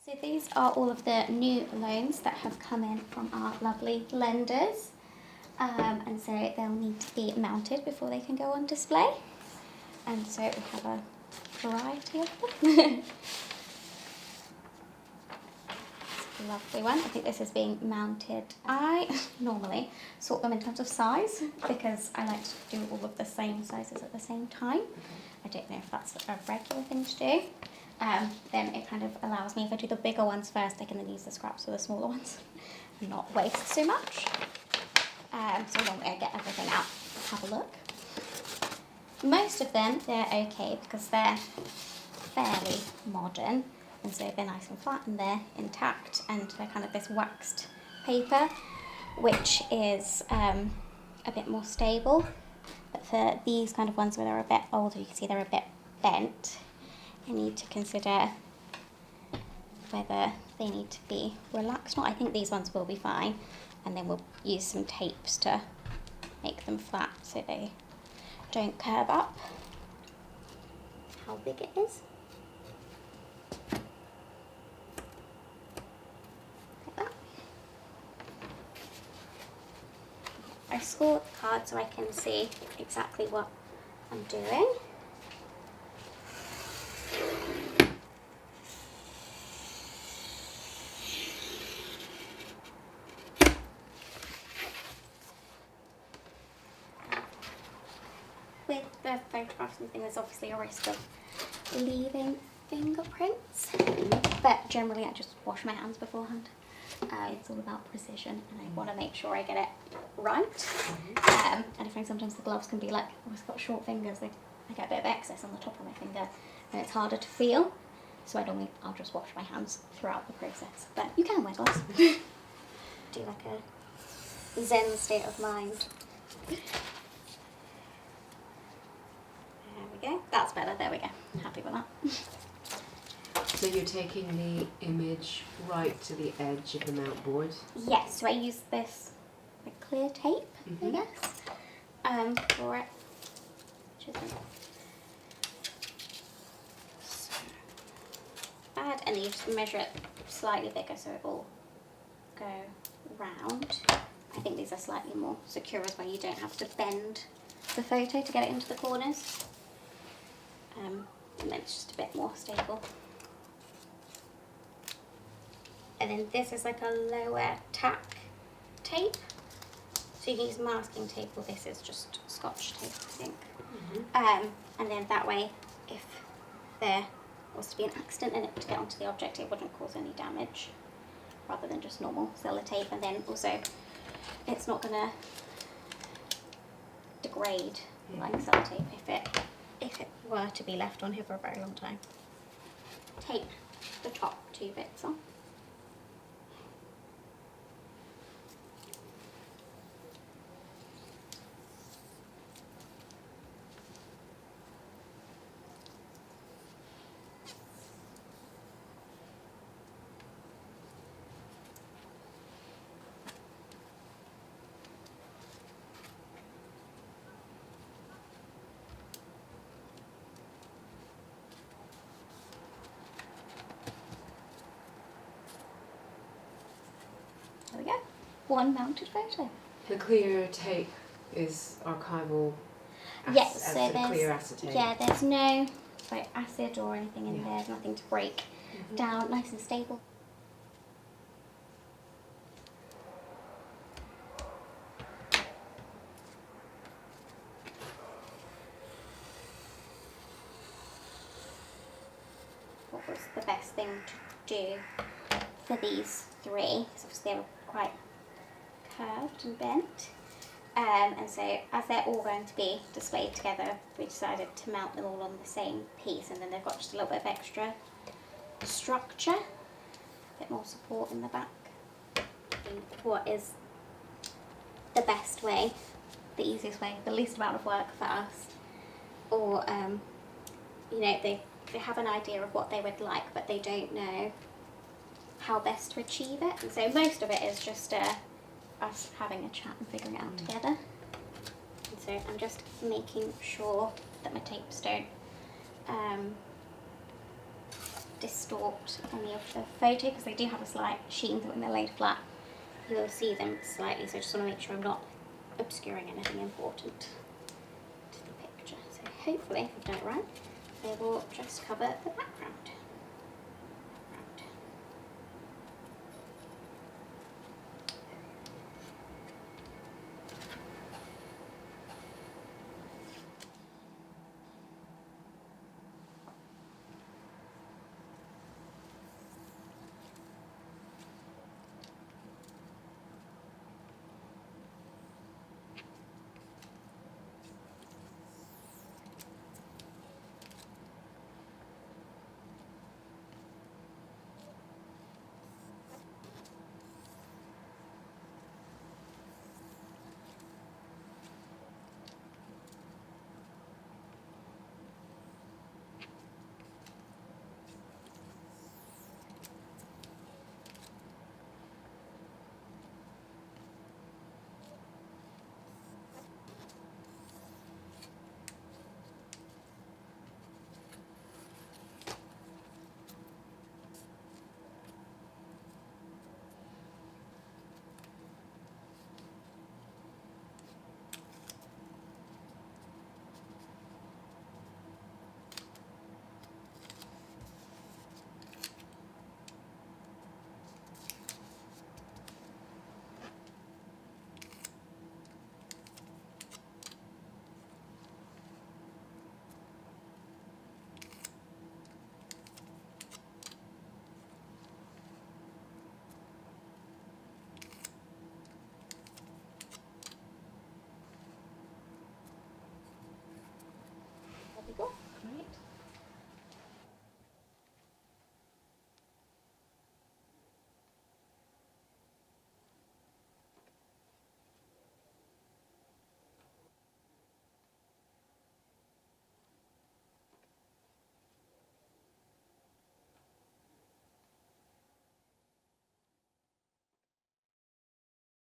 So these are all of the new loans that have come in from our lovely lenders, and so they'll need to be mounted before they can go on display, and so we have a variety of them. Lovely one. I think this is being mounted. I normally sort them in terms of size because I like to do all of the same sizes at the same time. I don't know if that's a regular thing to do. Then it kind of allows me, if I do the bigger ones first, I can then use the scraps for the smaller ones and not waste so much. So normally I get everything out. Have a look. Most of them, they're okay because they're fairly modern, and so they're nice and flat and they're intact, and they're kind of this waxed paper, which is a bit more stable. But for these kind of ones where they're a bit older, you can see they're a bit bent. I need to consider whether they need to be relaxed or not. I think these ones will be fine, and then we'll use some tapes to make them flat so they don't curve up. How big it is. Like that. I scored the card so I can see exactly what I'm doing. With the photographs and things, there's obviously a risk of leaving fingerprints, but generally I just wash my hands beforehand. It's all about precision, and I want to make sure I get it right. And I find sometimes the gloves can be like, oh, it's got short fingers, I get a bit of excess on the top of my finger, and it's harder to feel. So I'll just wash my hands throughout the process. But you can wear gloves. Do like a Zen state of mind. There we go. That's better. There we go. I'm happy with that. So you're taking the image right to the edge of the mount board? Yes. So I use this like clear tape, I guess, for it. Which isn't so bad. And then you just measure it slightly bigger so it will go round. I think these are slightly more secure as well. You don't have to bend the photo to get it into the corners. And then it's just a bit more stable. And then this is like a lower tack tape. So you can use masking tape, or this is just Scotch tape, I think. And then that way, if there was to be an accident in it to get onto the object, it wouldn't cause any damage, rather than just normal sellotape. And then also, it's not going to degrade like sellotape if it were to be left on here for a very long time. Tape the top two bits on. There we go. One mounted photo. The clear tape is archival. Yes, so there's clear acetate. Yeah, there's no like acid or anything in there. There's nothing to break down. Nice and stable. What was the best thing to do for these three? Because obviously they were quite curved and bent. And so as they're all going to be displayed together, we decided to mount them all on the same piece, and then they've got just a little bit of extra structure, a bit more support in the back. What is the best way, the easiest way, the least amount of work for us? Or, you know, they have an idea of what they would like, but they don't know how best to achieve it. And so most of it is just us having a chat and figuring it out together. And so I'm just making sure that my tapes don't distort any of the photo because they do have a slight sheen when they're laid flat. You will see them slightly, so I just want to make sure I'm not obscuring anything important to the picture. So hopefully, if I've done it right, they will just cover the background.